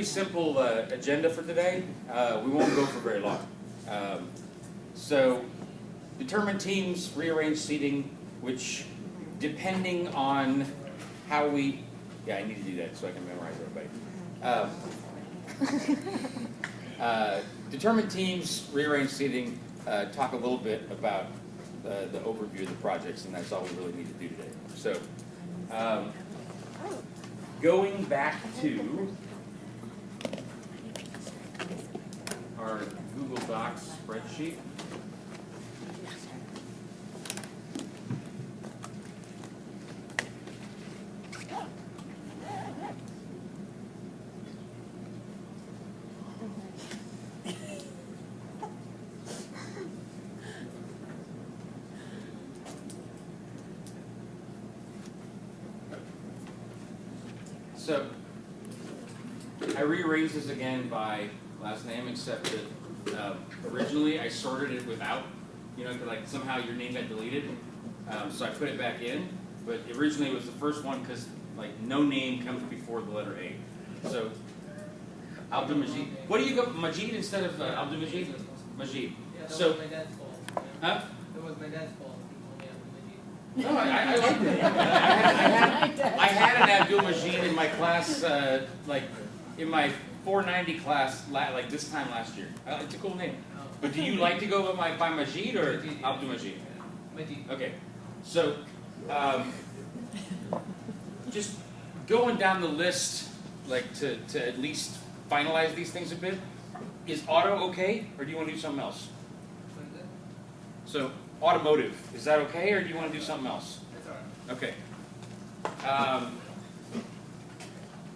simple agenda for today. We won't go for very long. So, determine teams, rearrange seating, which depending on how we, yeah, I need to do that so I can memorize everybody. Determine teams, rearrange seating, talk a little bit about the overview of the projects, and that's all we really need to do today. So, going back to our Google Docs spreadsheet. So, I rearranged this again by last name, except that originally I sorted it without, like somehow your name got deleted, so I put it back in, but originally it was the first one because like no name comes before the letter A. So, Abdul Majid. What do you go, Majid instead of Abdul Majid? Majid. Yeah, that so, was my dad's fault. Huh? That was my dad's fault. No, I liked it. I had an Abdul Majid in my class, like in my 490 class, like this time last year. It's a cool name. But do you like to go by Majid or Abdul Majid? Majid. Okay. So, just going down the list, like to at least finalize these things a bit. Is auto okay, or do you want to do something else? What is it? So, automotive, is that okay, or do you want to do something else? That's alright. Okay.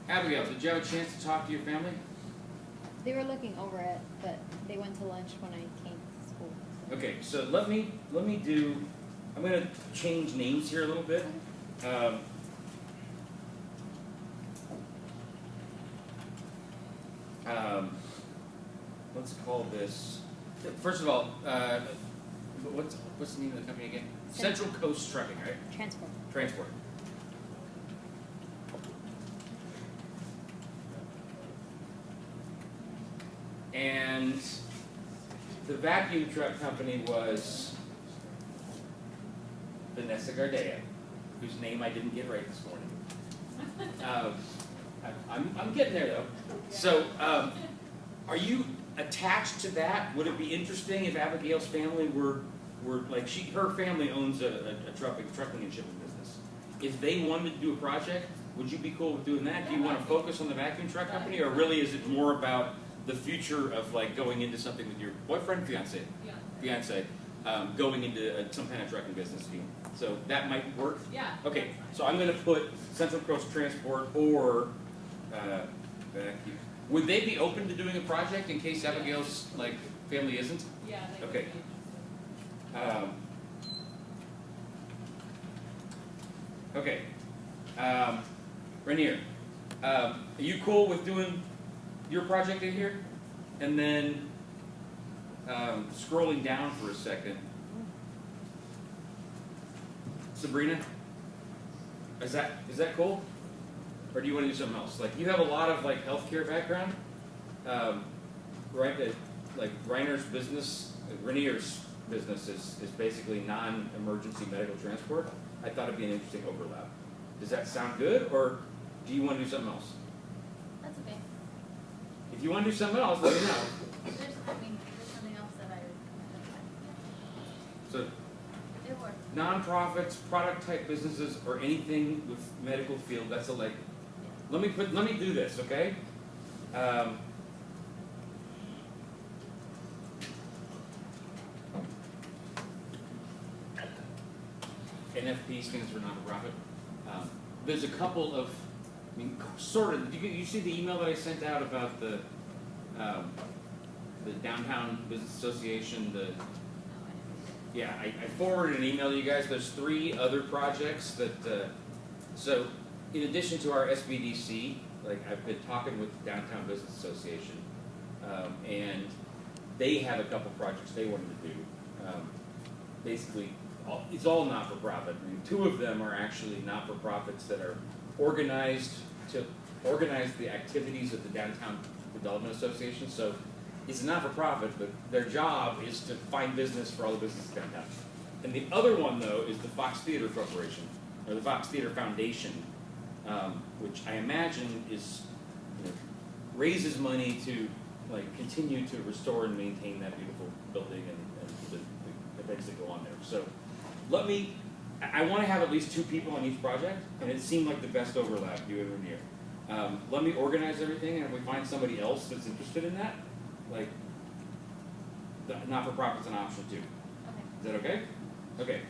Abigail, did you have a chance to talk to your family? They were looking over it, but they went to lunch when I came to school. So. Okay, so let me do, I'm going to change names here a little bit. Let's call this, first of all, what's the name of the company again? Central Coast Trucking, right? Transport. Transport. And the vacuum truck company was Vanessa Gardea, whose name I didn't get right this morning. I'm getting there though. So, are you attached to that? Would it be interesting if Abigail's family were like her family owns a trucking and shipping business. If they wanted to do a project, would you be cool with doing that? Do you want to focus on the vacuum truck company, or really is it more about the future of like going into something with your boyfriend, fiance, going into some kind of trucking business? So that might work. Yeah. Okay, so I'm going to put Central Coast Transport or vacuum. Would they be open to doing a project in case Abigail's like family isn't? Yeah. Okay. Okay. Rainier, are you cool with doing your project in here? And then scrolling down for a second. Sabrina, is that cool? Or do you want to do something else? Like you have a lot of like healthcare background, right? Like Rainier's business is basically non-emergency medical transport. I thought it'd be an interesting overlap. Does that sound good, or do you want to do something else? That's okay. If you want to do something else, let me know. There's something else that I So, it works. nonprofits, product-type businesses, or anything with medical field. That's a like. Let me do this, okay? NFP stands for non-profit. There's a couple of, sort of. You see the email that I sent out about the Downtown Business Association? Yeah, I forwarded an email to you guys. There's 3 other projects that. So, in addition to our SBDC, like I've been talking with the Downtown Business Association, and they have a couple projects they wanted to do. Basically, it's all not-for-profit. 2 of them are actually not-for-profits that are organized to organize the activities of the Downtown Development Association. So it's a not-for-profit, but their job is to find business for all the businesses downtown. And the other one, though, is the Fox Theater Corporation, or the Fox Theater Foundation, which I imagine is, raises money to continue to restore and maintain that beautiful building and the events that go on there. So I want to have at least 2 people on each project, and it seemed like the best overlap, you and Rainier. Let me organize everything, and if we find somebody else that's interested in that, not-for-profit's an option too. Okay. Is that okay? Okay.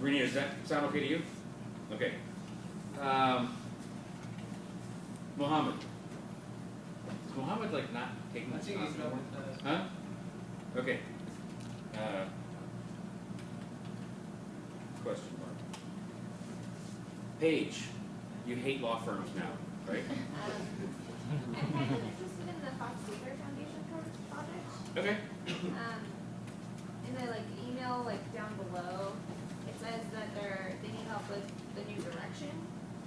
Rainier, does that sound okay to you? Okay. Mohammed. Is Mohammed not taking I that think spot he's anymore? not, Huh? Okay. Question mark. Paige, you hate law firms now, right? I'm kind of interested in the Fox Theater Foundation project. Okay. In the email down below, it says that they need help with the new direction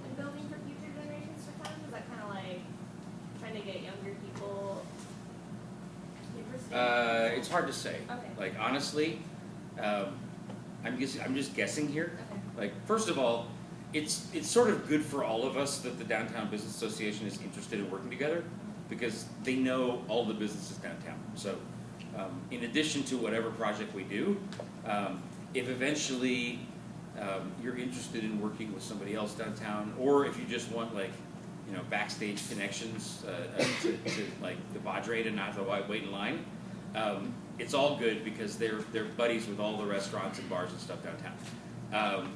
in building for future generations to come. Is that kind of trying to get younger people interested? It's hard to say. Okay. Honestly, I'm just guessing here. Okay. First of all, it's sort of good for all of us that the Downtown Business Association is interested in working together, because they know all the businesses downtown. So in addition to whatever project we do, if eventually you're interested in working with somebody else downtown, or if you just want backstage connections to the Padre to not to wait in line, it's all good, because they're buddies with all the restaurants and bars and stuff downtown.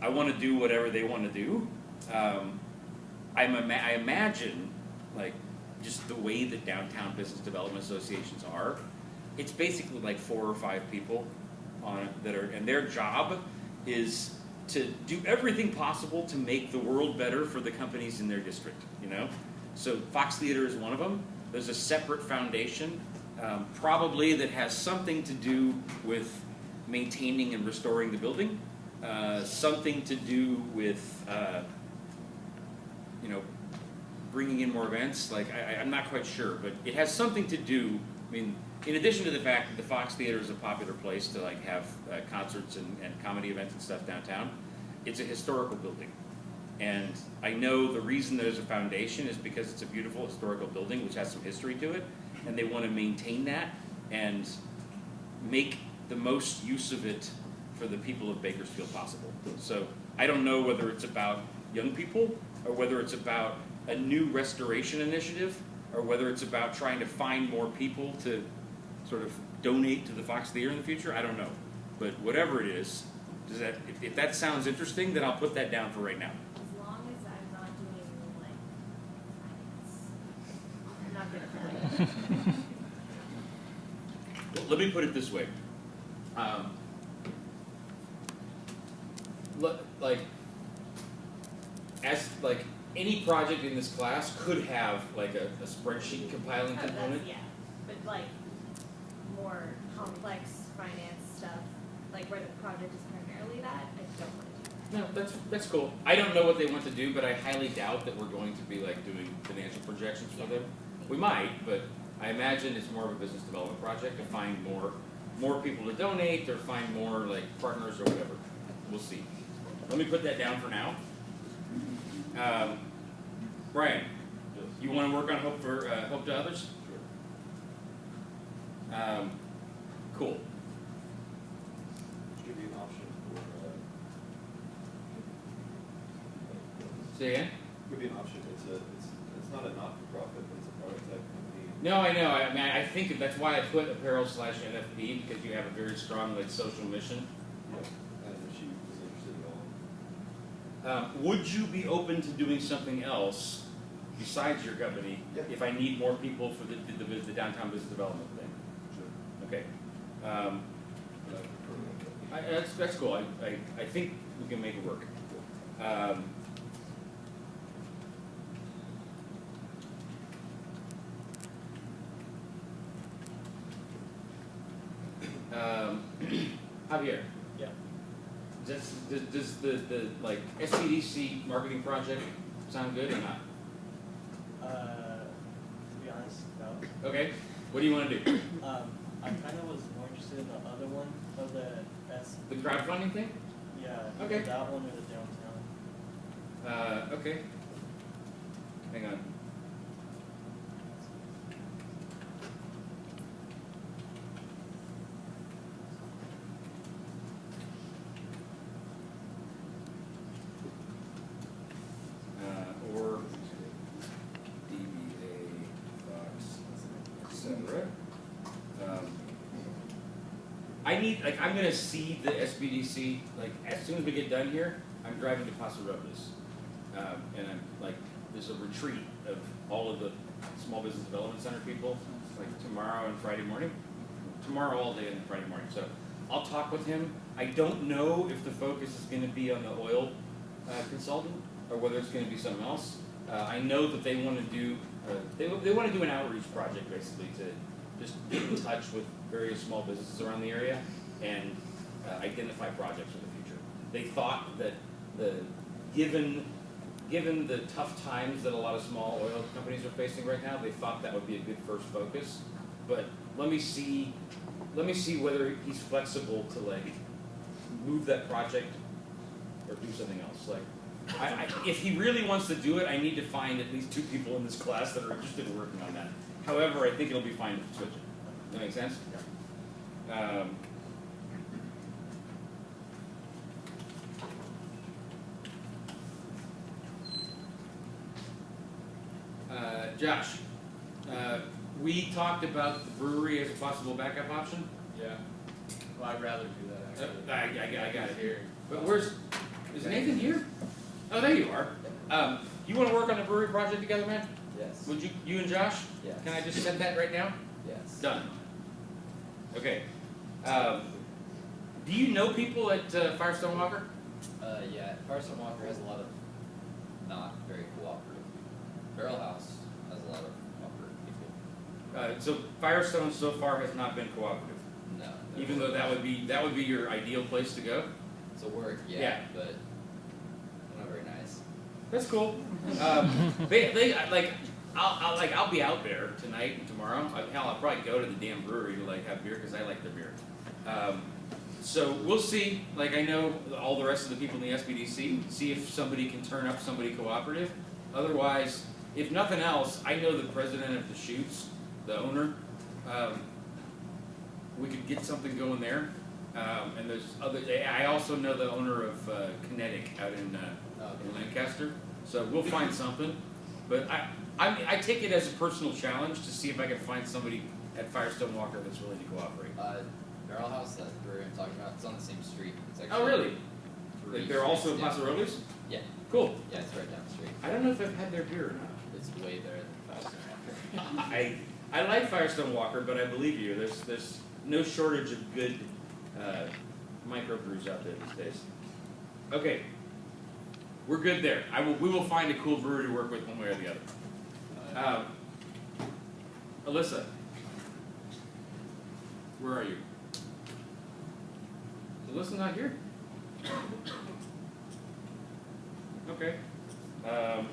I want to do whatever they want to do. I imagine, just the way that downtown business development associations are, it's basically 4 or 5 people on it and their job is to do everything possible to make the world better for the companies in their district. So Fox Theater is one of them. There's a separate foundation, probably that has something to do with maintaining and restoring the building. Something to do with, bringing in more events. I'm not quite sure, but it has something to do. In addition to the fact that the Fox Theater is a popular place to have concerts and comedy events and stuff downtown, it's a historical building. And I know the reason there's a foundation is because it's a beautiful historical building which has some history to it, and they want to maintain that and make the most use of it for the people of Bakersfield possible. So I don't know whether it's about young people, or whether it's about a new restoration initiative, or whether it's about trying to find more people to sort of donate to the Fox Theater in the future. I don't know. But whatever it is, if that sounds interesting, then I'll put that down for right now. As long as I'm not doing finance. I'm not good at finance. Well, let me put it this way. Any project in this class could have a spreadsheet compiling component. Yeah, but more complex finance stuff, where the project is primarily that, I don't want to do that. No, that's cool. I don't know what they want to do, but I highly doubt that we're going to be doing financial projections for them. We might, but I imagine it's more of a business development project to find more people to donate, or find more partners or whatever. We'll see. Let me put that down for now. Brian, you want to work on Hope to Others? Sure. Cool. Give you an option for. Say again? Give you an option. It's not a not-for-profit, but it's a prototype company. No, I know. I think that's why I put apparel/NFP, because you have a very strong social mission. Yeah. And she was interested at all. Would you be open to doing something else besides your company, Yeah. if I need more people for the downtown business development thing? Sure. Okay. But I prefer that. That's cool. I think we can make it work. Javier. Yeah. Does the SPDC marketing project sound good or not? To be honest, no. Okay, what do you want to do? I kind of was more interested in the other one of the S. The crowdfunding thing? Yeah. Okay. Either that one or the downtown. Okay. Hang on. Or DBA, Fox, etc. I need, like, I'm gonna see the SBDC, like, as soon as we get done here, I'm driving to Paso Robles. And I'm, like, there's a retreat of all of the Small Business Development Center people, like, tomorrow and Friday morning. Tomorrow all day and Friday morning, so I'll talk with him. I don't know if the focus is gonna be on the oil consultant, or whether it's gonna be something else. I know that they wanna do, they wanna do an outreach project, basically, to just get in touch with various small businesses around the area and identify projects for the future. They thought that given the tough times that a lot of small oil companies are facing right now, they thought that would be a good first focus. But let me see whether he's flexible to, like, move that project or do something else. Like, if he really wants to do it, I need to find at least 2 people in this class that are interested in working on that. However, I think it'll be fine to switch it. That make sense? Josh, we talked about the brewery as a possible backup option. Yeah. Well, I'd rather do that actually. I got it Here. But is Nathan here? Oh, there you are. You want to work on the brewery project together, man? Yes. Would you and Josh? Yes. Can I just set that right now? Yes. Done. Okay. Do you know people at Firestone Walker? Yeah, Firestone Walker has a lot of not very cooperative people. Barrel House has a lot of cooperative people. So Firestone so far has not been cooperative, No. even though that would be your ideal place to go. It's a work, Yeah. but they're not very nice. That's cool. They like I'll be out there tonight and tomorrow. Hell, I'll probably go to the damn brewery to, like, have beer because I like their beer. So we'll see. Like, I know all the rest of the people in the SBDC. See if somebody can turn up somebody cooperative. Otherwise, if nothing else, I know the president of the Shoots, the owner. We could get something going there. And there's other. I also know the owner of Kinetic out in Lancaster. So we'll find something. But I take it as a personal challenge to see if I can find somebody at Firestone Walker that's willing to cooperate. Barrel House, that brewery I'm talking about, it's on the same street. It's actually Oh, really? 3 They're also in streets Paso down. Robles? Yeah. Cool. Yeah, it's right down the street. I don't know if I've had their beer or not. It's way better than Firestone Walker. I like Firestone Walker, but I believe you. There's no shortage of good microbrews out there these days. Okay, we're good there. We will find a cool brewery to work with one way or the other. Alyssa, where are you? Is Alyssa not here? Okay. Let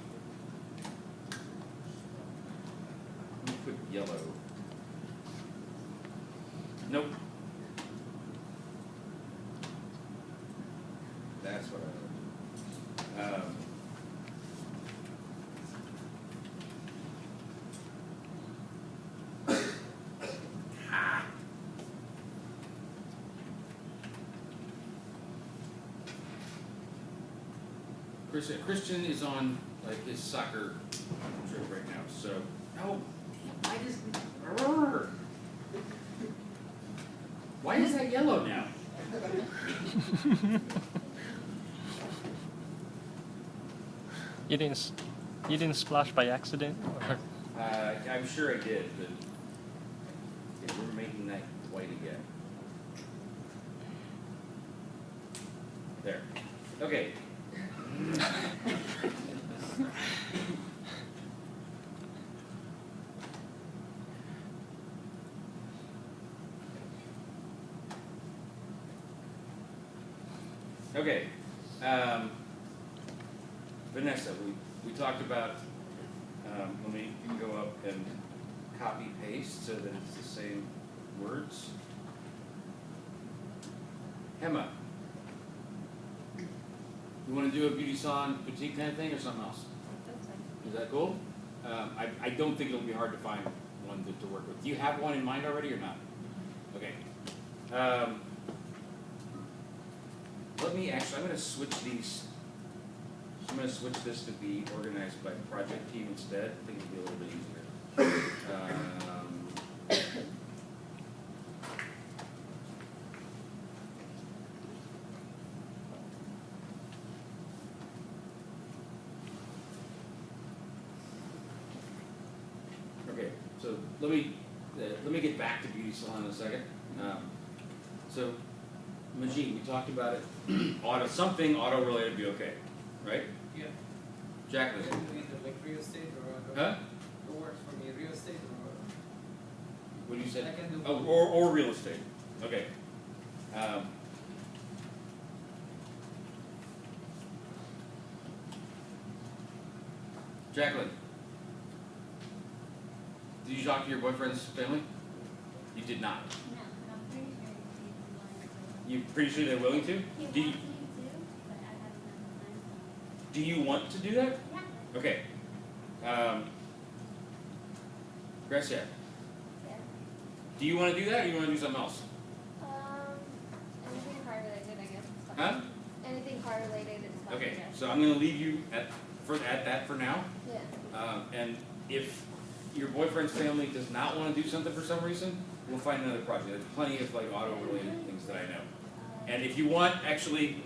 me put yellow. Nope. That's what I want. Christian is on, like, his soccer trip right now, so. No, why is that yellow now? You didn't splash by accident? Or? I'm sure I did, but yeah, we're making that white again. There. Okay. Okay. Vanessa, we talked about, let me go up and copy paste so that it's the same words. Emma, you want to do a beauty salon boutique kind of thing or something else? That's fine. Is that cool? I don't think it'll be hard to find one to work with. Do you have one in mind already or not? Okay. Let me actually, I'm going to switch these. I'm going to switch this to be organized by project team instead. I think it'll be a little bit easier. Okay, so let me get back to beauty salon in a second. So, Majid, we talked about it. Something auto related be okay, right? Yeah. Jacqueline. Can do either like real estate or Huh? what works for me, real estate or What do you say? I can do Oh, both. or real estate. Okay. Jacqueline, did you talk to your boyfriend's family? You did not. No, but I'm pretty sure he's willing to. You pretty sure they're willing to? He Do you, wants me to, but I haven't done the time. do you want to do that? Yeah. Okay. Gracia, Yeah. do you want to do that or you want to do something else? Anything car related, I guess. Is fine. Huh? Anything car related is fine. Okay, Yeah. so I'm going to leave you at that for now. Yeah. And if your boyfriend's family does not want to do something for some reason, we'll find another project. There's plenty of like auto-related things that I know. And if you want, actually,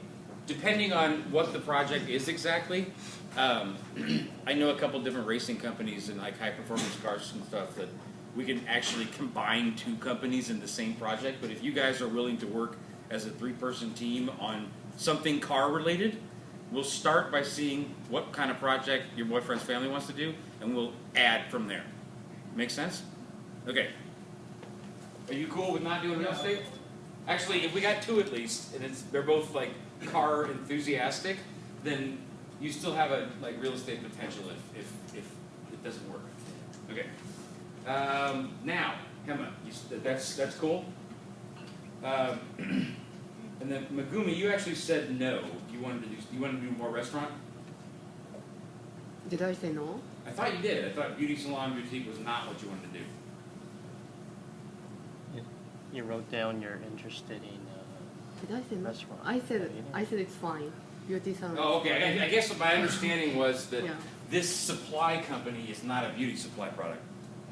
depending on what the project is exactly, I know a couple different racing companies and like high-performance cars and stuff that we can actually combine two companies in the same project. But if you guys are willing to work as a three-person team on something car-related, we'll start by seeing what kind of project your boyfriend's family wants to do, and we'll add from there. Make sense? Okay. Are you cool with not doing real estate? Actually, if we got two at least, and they're both like car enthusiastic, then you still have a like real estate potential if it doesn't work. Okay. Now, Emma, that's cool. And then Megumi, you actually said no. You wanted to do more restaurant? Did I say no? I thought you did. I thought beauty salon boutique was not what you wanted to do. You wrote down you're interested in Did I say no? restaurant. I said it's fine. Beauty salon. Oh, okay. I guess my understanding was that Yeah. this supply company is not a beauty supply product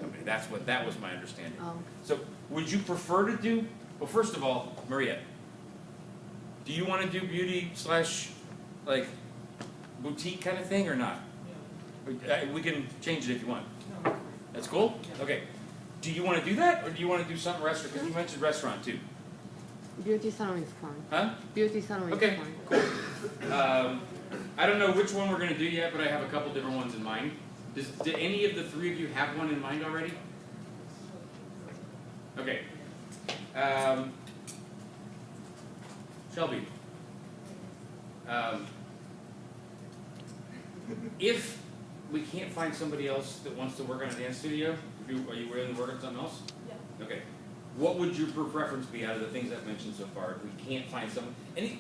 company. That was my understanding. Oh. So, would you prefer to do? Well, first of all, Maria, do you want to do beauty / like boutique kind of thing or not? We can change it if you want. No. That's cool? Okay. Do you want to do that, or do you want to do something restaurant? Because you mentioned restaurant too. Beauty salon is fine. Huh? Beauty salon Okay, is fine. cool. I don't know which one we're going to do yet, but I have a couple different ones in mind. Did any of the three of you have one in mind already? Okay. Shelby. If we can't find somebody else that wants to work on a dance studio, are you willing to work on something else? Yeah. Okay. What would your preference be out of the things I've mentioned so far if we can't find someone?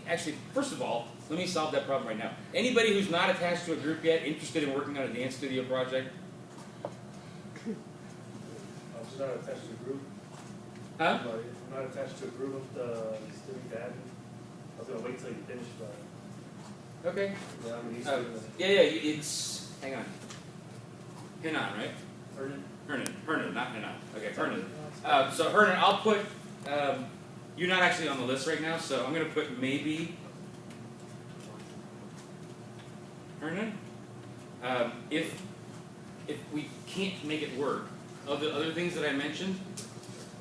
Actually, first of all, let me solve that problem right now. Anybody who's not attached to a group yet interested in working on a dance studio project? I'm just not attached to a group. Huh? But if I'm not attached to a group of the student dad, I was gonna wait till you finish, but Okay. yeah, I'm used to it. Yeah, it's, hang on. Henan, right? Hernan, not Henan. Okay, Hernan. So Hernan, I'll put, you're not actually on the list right now, so I'm going to put maybe Hernan. If we can't make it work, of the other things that I mentioned,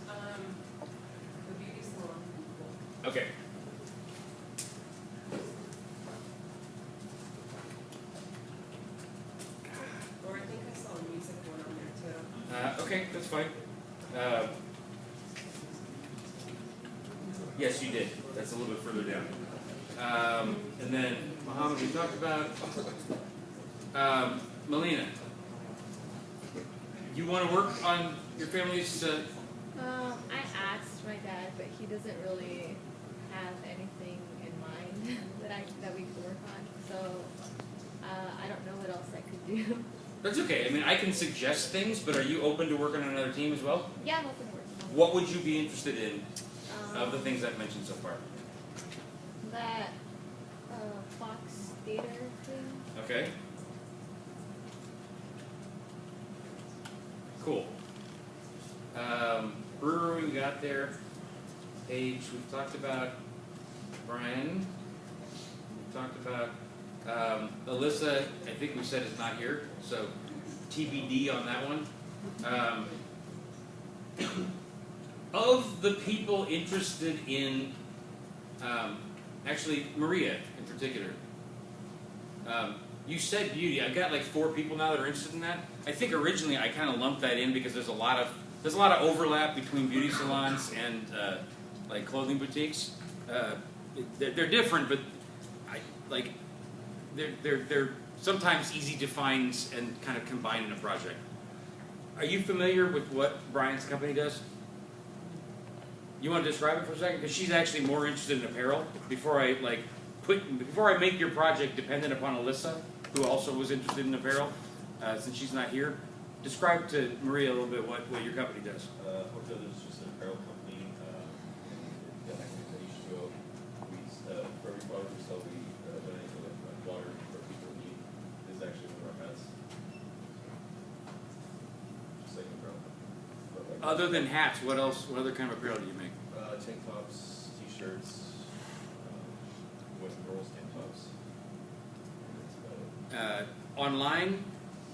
The beauty salon. okay. Or I think I saw a music one on there too. Okay, that's fine. Yes, you did. That's a little bit further down. And then Muhammad, we talked about. Melina, you want to work on your family's? I asked my dad, but he doesn't really have anything in mind that we could work on. So I don't know what else I could do. That's okay. I mean, I can suggest things, but are you open to working on another team as well? Yeah, I'm open to working. What would you be interested in of the things I've mentioned so far? That Fox Theater thing. Okay. Cool. Brewery we got there. Age we've talked about. Brian. We've talked about. Alyssa, I think we said is not here, so TBD on that one. Of the people interested in, actually Maria in particular, you said beauty. I've got like 4 people now that are interested in that. I think originally I kind of lumped that in because there's a lot of overlap between beauty salons and like clothing boutiques. They're different, but they're sometimes easy to find and kind of combine in a project. Are you familiar with what Brian's company does? You want to describe it for a second? Because she's actually more interested in apparel. Before I make your project dependent upon Alyssa, who also was interested in apparel, since she's not here, describe to Maria a little bit what your company does. Hotel is just an apparel company. We for every product we sell, we donate to water for people who need. This is actually one of our hats. Just like an apparel. Other than hats, what else? What other kind of apparel do you make? Tank tops, t-shirts, boys and girls tank tops. Online?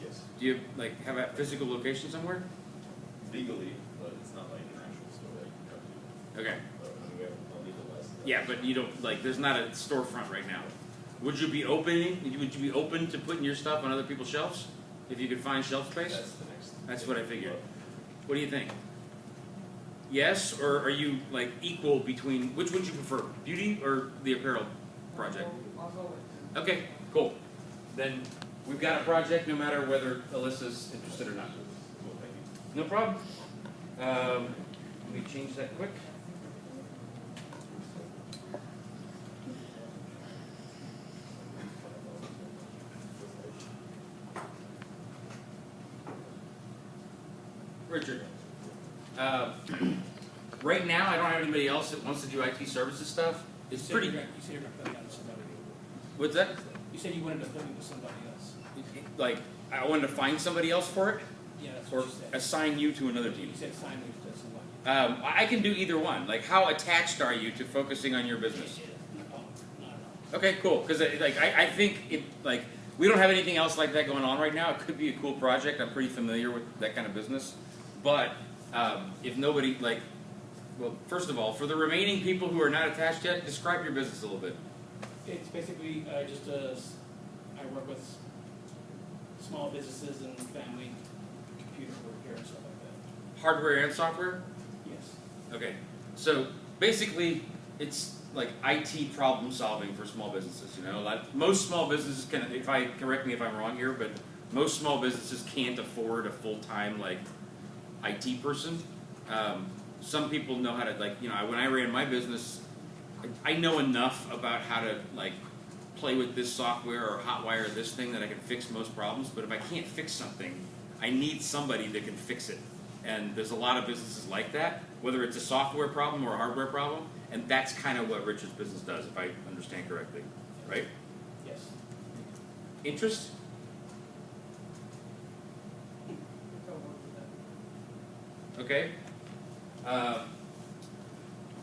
Yes. Do you like have a physical location somewhere? Legally, but it's not like an actual store that you can come to. Okay. But I mean, we have a legal license. Yeah, but you don't like. There's not a storefront right now. Would you be open to putting your stuff on other people's shelves if you could find shelf space? That's the next. That's what I figured. What do you think? Yes, or are you like equal between? Which would you prefer, beauty or the apparel project? I'll go with Okay, cool. Then we've got a project, no matter whether Alyssa's interested or not. Cool, thank you. No problem. Let me change that quick. Richard. Right now, I don't have anybody else that wants to do IT services stuff. It's pretty. You said you were going to put it on somebody. What's that? You said you wanted to put it with somebody else. Like, I wanted to find somebody else for it, Yeah, that's or what you said. assign you to another team. You said assign me to somebody. I can do either one. Like, how attached are you to focusing on your business? Not at all. Okay, cool. Because I think it like we don't have anything else like that going on right now. It could be a cool project. I'm pretty familiar with that kind of business. But if nobody like, well, first of all, for the remaining people who are not attached yet, describe your business a little bit. It's basically just I work with small businesses and family computer repair and stuff like that. Hardware and software. Yes. Okay. So basically, it's like IT problem solving for small businesses. You know, like most small businesses can. Correct me if I'm wrong here, but most small businesses can't afford a full-time like IT person. Some people know how to when I ran my business, I know enough about how to like play with this software or hotwire this thing that I can fix most problems. But if I can't fix something, I need somebody that can fix it. And there's a lot of businesses like that, whether it's a software problem or a hardware problem. And that's kind of what Richard's business does, if I understand correctly, right? Yes. Interest? Okay.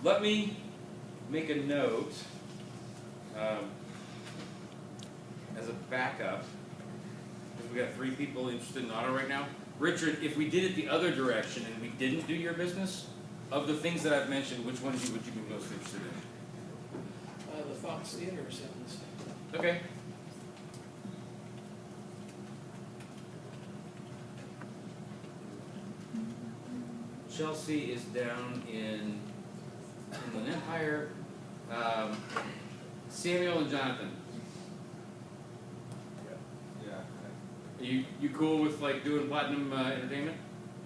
Let me make a note as a backup, because we got 3 people interested in auto right now. Richard, if we did it the other direction and we didn't do your business, of the things that I've mentioned, which ones would you be most interested in? The Fox Theater sounds. Okay. Chelsea is down in Inland Empire. Samuel and Jonathan. Yeah, You cool with like doing Platinum Entertainment?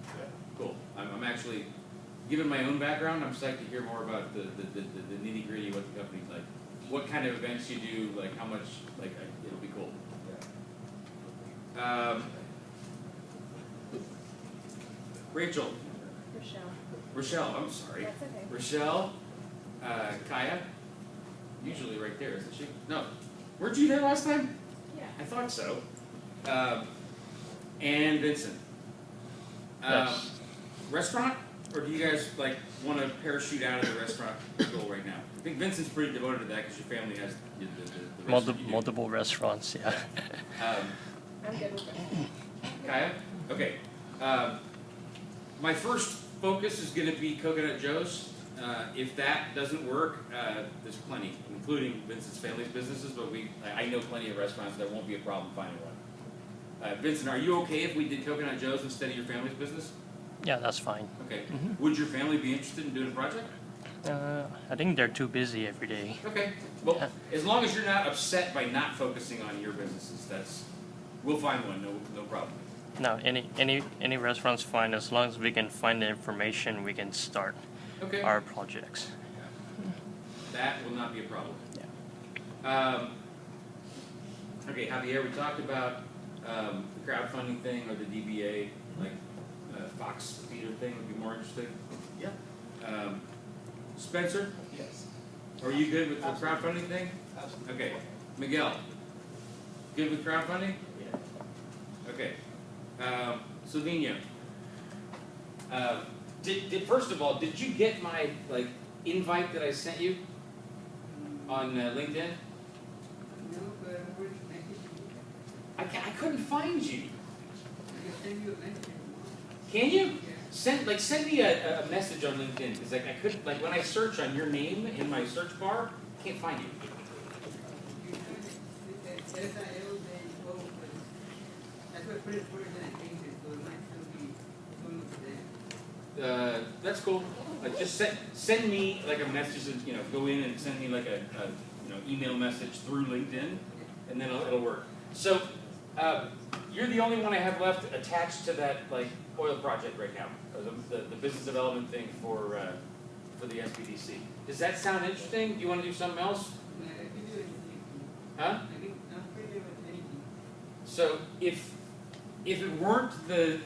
Yeah. Cool. I'm actually, given my own background, I'm psyched to hear more about the nitty gritty, what the company's like, what kind of events you do, like how much, like it'll be cool. Rachel. Rochelle, I'm sorry. That's okay. Rochelle, Kaya, usually right there, isn't she? No. Weren't you there last time? Yeah. I thought so. And Vincent. Yes. Restaurant? Or do you guys like want to parachute out of the restaurant goal right now? I think Vincent's pretty devoted to that because your family has the rest of you do. Multiple restaurants, yeah. I'm good with that. Kaya? Okay. My first focus is going to be Coconut Joe's. If that doesn't work, there's plenty, including Vincent's family's businesses, but I know plenty of restaurants that won't be a problem finding one. Vincent, are you okay if we did Coconut Joe's instead of your family's business? Yeah, that's fine. Okay. Would your family be interested in doing a project? I think they're too busy every day. Okay. Well, as long as you're not upset by not focusing on your businesses, we'll find one, no problem. No, any restaurant's fine as long as we can find the information. We can start our projects. That will not be a problem. Yeah. Okay, Javier, we talked about the crowdfunding thing or the DBA, like Fox Theater thing would be more interesting. Yeah. Spencer, Yes. are you good with the crowdfunding thing? Absolutely. Okay. Miguel, good with crowdfunding? Yeah. Okay. Slovenia. First of all, did you get my invite that I sent you on LinkedIn? No, but I'm I couldn't find you. send you a message. Can you? Send me a message on LinkedIn because I couldn't when I search on your name in my search bar, I can't find you. That's cool. Just send me a message and go in and send me a email message through LinkedIn, and then it'll work. So you're the only one I have left attached to that oil project right now, or the business development thing for the SBDC. Does that sound interesting? Do you want to do something else? Huh? So if it weren't the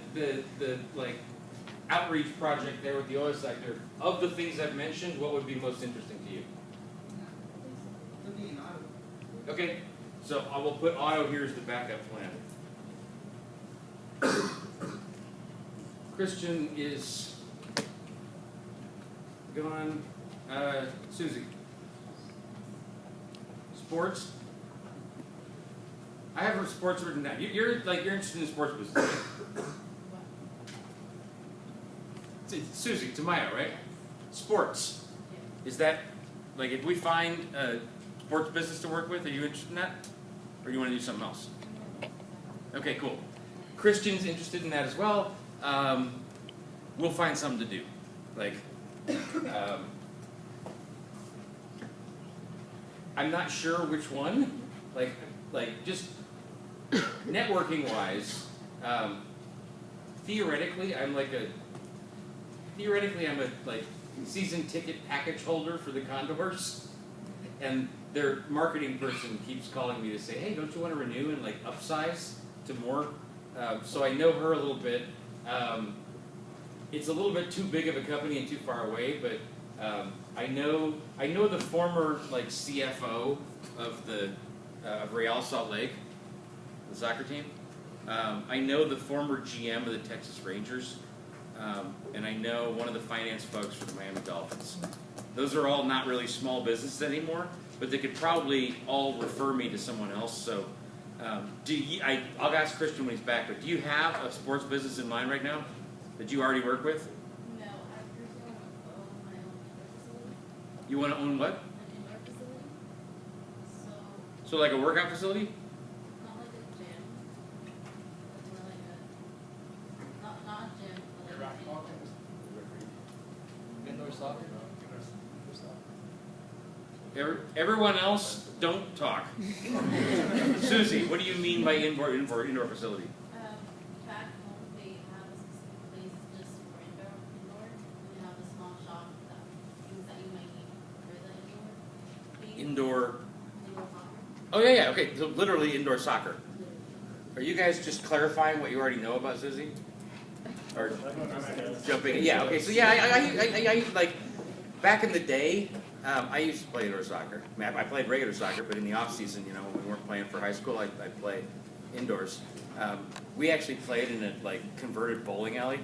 outreach project there with the oil sector, of the things I've mentioned, what would be most interesting to you? Okay, so I will put auto here as the backup plan. Christian is gone. Susie. Sports. I have her sports written down. You're interested in sports business. Susie, Tamayo, right? Sports. Is that if we find a sports business to work with, are you interested in that? Or do you want to do something else? Okay, cool. Christian's interested in that as well. We'll find something to do. I'm not sure which one. Just networking wise, theoretically I'm a season ticket package holder for the Condors, and their marketing person keeps calling me to say, hey, don't you want to renew and upsize to more? So I know her a little bit. It's a little bit too big of a company and too far away, but I know the former CFO of the Real Salt Lake, the soccer team. I know the former GM of the Texas Rangers, and I know one of the finance folks for the Miami Dolphins. Those are all not really small businesses anymore, but they could probably all refer me to someone else. So I'll ask Christian when he's back, but do you have a sports business in mind right now that you already work with? No, I personally want to own my own facility, You want to own what? an indoor facility. So, So like a workout facility? not like a gym, but more like not a gym, but like an Indoor soccer? Everyone else, don't talk. Susie, what do you mean by indoor facility? indoor. Indoor soccer. Oh yeah. Okay. So literally indoor soccer. Are you guys just clarifying what you already know about Susie? Or jumping? Yeah. Okay. So yeah, I like back in the day. I used to play indoor soccer. I mean, I played regular soccer, but in the off season, you know, when we weren't playing for high school, I played indoors. We actually played in a like converted bowling alley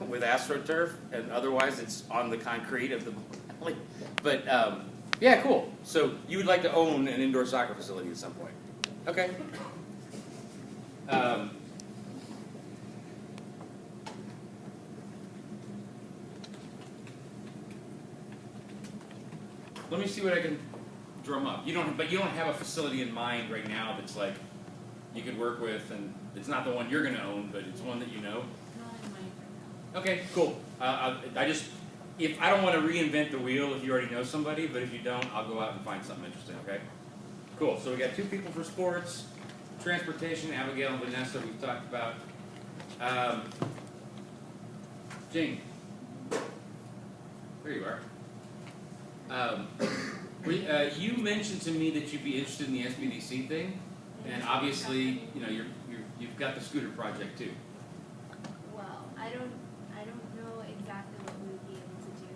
with AstroTurf, and otherwise it's on the concrete of the bowling alley. But yeah, cool. So you would like to own an indoor soccer facility at some point? Okay. Let me see what I can drum up. But you don't have a facility in mind right now that's like you could work with, and it's not the one you're going to own, but it's one that you know. Not in mind right now. Okay, cool. If I don't want to reinvent the wheel, if you already know somebody, but if you don't, I'll go out and find something interesting. Okay. Cool. So we got 2 people for sports, transportation. Abigail and Vanessa we've talked about. Jane, there you are. You mentioned to me that you'd be interested in the SBDC thing, and obviously, you know, you've got the scooter project too. Well, I don't know exactly what we would be able to do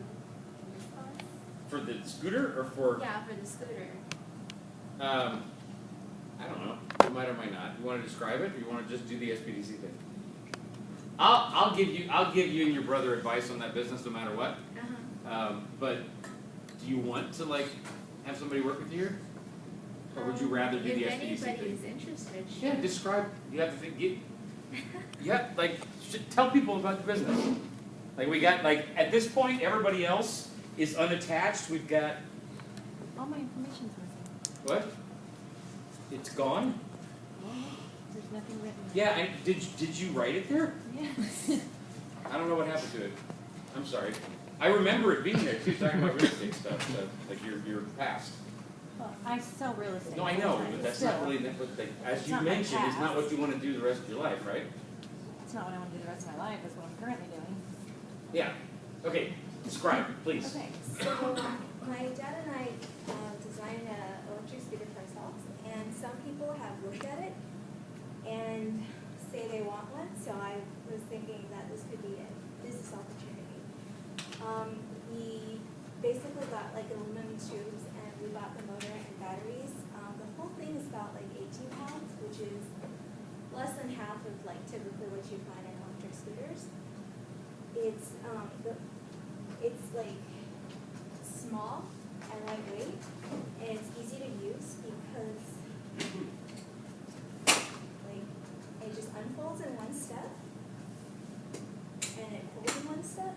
in this class. For the scooter, or for? Yeah, for the scooter. I don't know. You might or might not. You want to describe it, or you want to just do the SBDC thing? I'll give you and your brother advice on that business, no matter what. But do you want to like have somebody work with you here, or would you rather do the SBDC thing? If anybody is interested, sure. Yeah, describe. You have to think. Tell people about the business. Like we got at this point, everybody else is unattached. We've got. All my information's missing. What? It's gone? There's nothing written. Yeah, did you write it there? Yes. I don't know what happened to it. I'm sorry. I remember it being there too, talking about real estate stuff, so, like your past. Well, I sell real estate. No, I know, but that's not really, as you mentioned, it's not what you want to do the rest of your life, right? It's not what I want to do the rest of my life, it's what I'm currently doing. Yeah. Okay, describe, please. Okay, so my dad and I designed an electric scooter for ourselves, and some people have looked at it and say they want one, so I was thinking that this could be a business opportunity. We basically got like aluminum tubes, and we bought the motor and batteries. The whole thing is about like 18 pounds, which is less than half of like typically what you find in electric scooters. It's like small and lightweight, and it's easy to use because like it just unfolds in one step, and it folds in one step.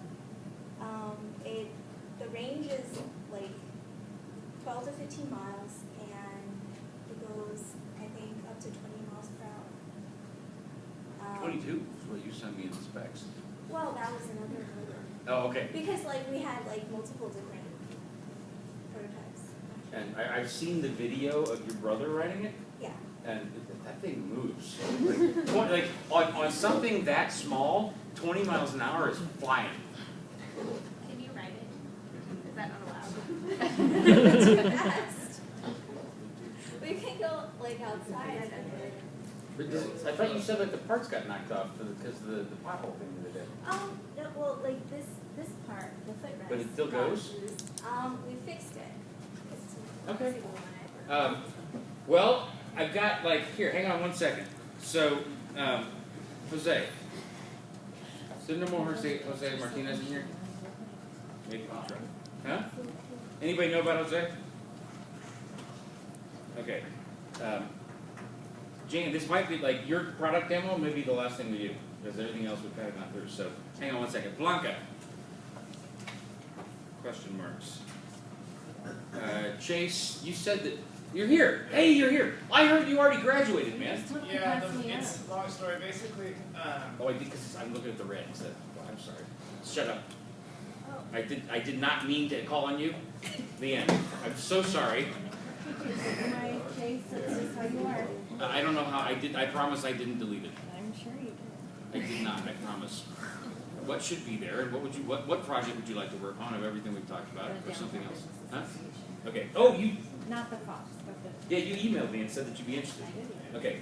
The range is like 12 to 15 miles, and it goes, I think, up to 20 miles per hour. 22 is what you sent me in the specs. Well, that was another motor. Oh, okay. Because like we had like multiple different prototypes. And I've seen the video of your brother riding it. Yeah. And that thing moves. Like on something that small, 20 miles an hour is flying. Can you ride it? Is that not allowed? Too fast. We can go like outside. I thought you said that the parts got knocked off because of the pothole thing the other day. No, well, like this part, the footrest. But it still goes? We fixed it. Okay. Well, I've got here, hang on 1 second. So, Jose. Is there no more Jose Martinez in here? Maybe I'll try. Huh? Anybody know about Jose? Okay. Jane, this might be your product demo, maybe the last thing we do, because everything else we've kind of gone through. So, hang on 1 second. Blanca. Question marks. Chase, you said that you're here. Hey, you're here. I heard you already graduated, man. Yeah, it's a long story. Basically, Oh, I did because I'm looking at the red. So, I'm sorry. Shut up. I did not mean to call on you. The end. I'm so sorry. My case, it's just how you are. I don't know how I did. I promise I didn't delete it. I'm sure you did. I did not. I promise. what should be there, and what project would you like to work on of everything we've talked about, or something else? Huh? Okay. Oh, you. Not the Fox, but the. Yeah, you emailed me and said that you'd be interested. Okay.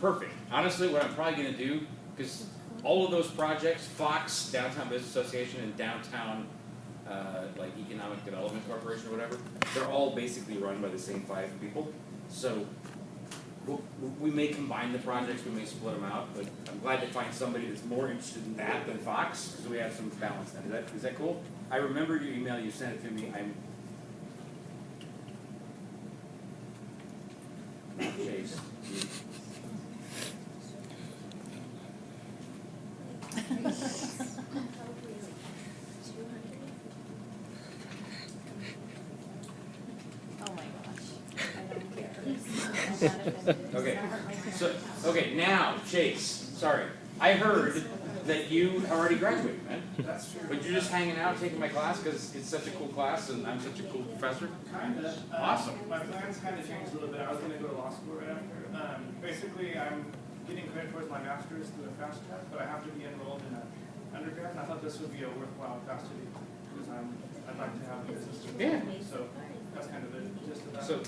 Perfect. Honestly, what I'm probably going to do, because all of those projects, Fox, Downtown Business Association, and Downtown like Economic Development Corporation or whatever, they're all basically run by the same 5 people. So we may combine the projects, we may split them out, but I'm glad to find somebody that's more interested in that than Fox, so we have some balance then. Is that cool? I remember your email, you sent it to me. Chase. Oh my gosh, I don't care. Okay, now, Chase, sorry. I heard that you already graduated, man. That's true. But you're just hanging out, taking my class because it's such a cool class and I'm such a cool professor? Kinda. Awesome. My plans kind of changed a little bit. I was going to go to law school right after. Basically, I'm getting credit towards my master's through a fast track, but I have to be enrolled in an undergrad, and I thought this would be a worthwhile class to do because I'd like to have a business degree. Yeah. So that's kind of the gist of that. So,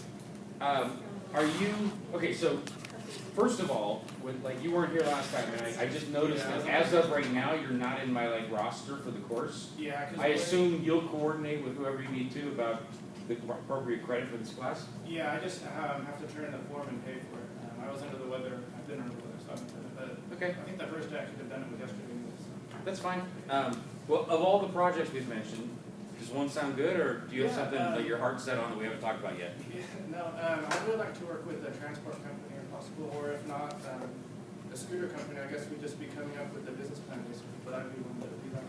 are you, okay, so first of all, you weren't here last time, and I just noticed that as of right now, you're not in my roster for the course. Yeah. I assume you'll coordinate with whoever you need to about the appropriate credit for this class? Yeah, I just have to turn in the form and pay for it. I was under the weather. I've been under the weather, so I haven't done it. But okay. I think the first day I could have done it was yesterday. So. That's fine. Well, of all the projects we've mentioned, does one sound good, or do you have something that your heart's set on that we haven't talked about yet? Yeah, no, I would like to work with a transport company if possible, or if not, a scooter company. I guess we'd just be coming up with a business plan, basically, but I'd be willing to do that.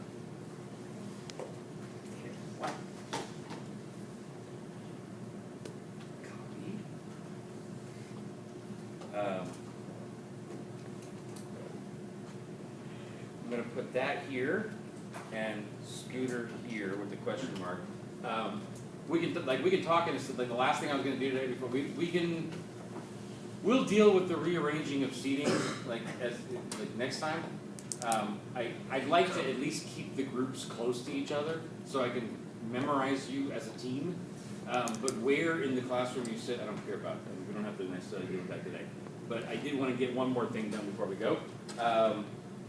I'm going to put that here and scooter here with the question mark. We can talk in the last thing I was going to do today before we'll deal with the rearranging of seating next time. I'd like to at least keep the groups close to each other so I can memorize you as a team. But where in the classroom you sit, I don't care about. We don't have to necessarily deal with that today. But I did want to get one more thing done before we go.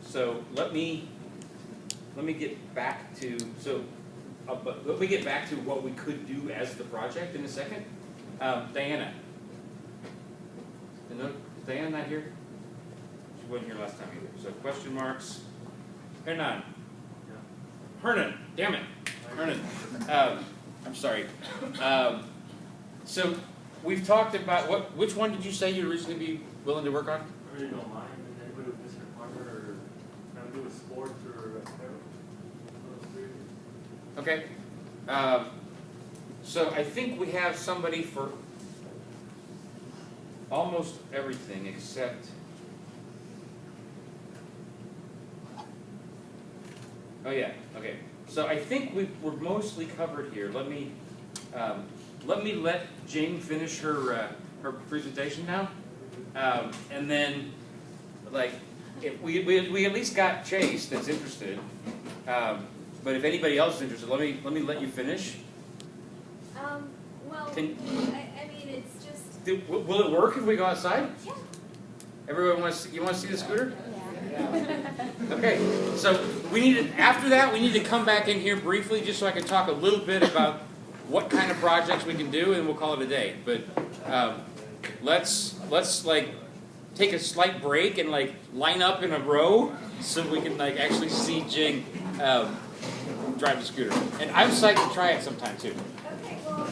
So let me get back to let me get back to what we could do as the project in a second. Diana. Is Diana not here? She wasn't here last time either. So question marks. Hernan. Damn it. Hernan. I'm sorry. So we've talked about which one did you say you'd originally be willing to work on? I really don't mind. Anybody with Mr. Farmer or trying to do with sports or okay. So I think we have somebody for almost everything except. Oh yeah. Okay. So I think we're mostly covered here. Let me let Jane finish her presentation now, and then if we at least got Chase that's interested. But if anybody else is interested, let me let you finish. Well, I mean, it's just. Will it work if we go outside? Yeah. Everyone you want to see the scooter? Yeah. Okay. So after that we need to come back in here briefly just so I can talk a little bit about what kind of projects we can do, and we'll call it a day. But let's take a slight break and line up in a row so we can actually see Jing drive the scooter. And I'm psyched to try it sometime too. Okay, well.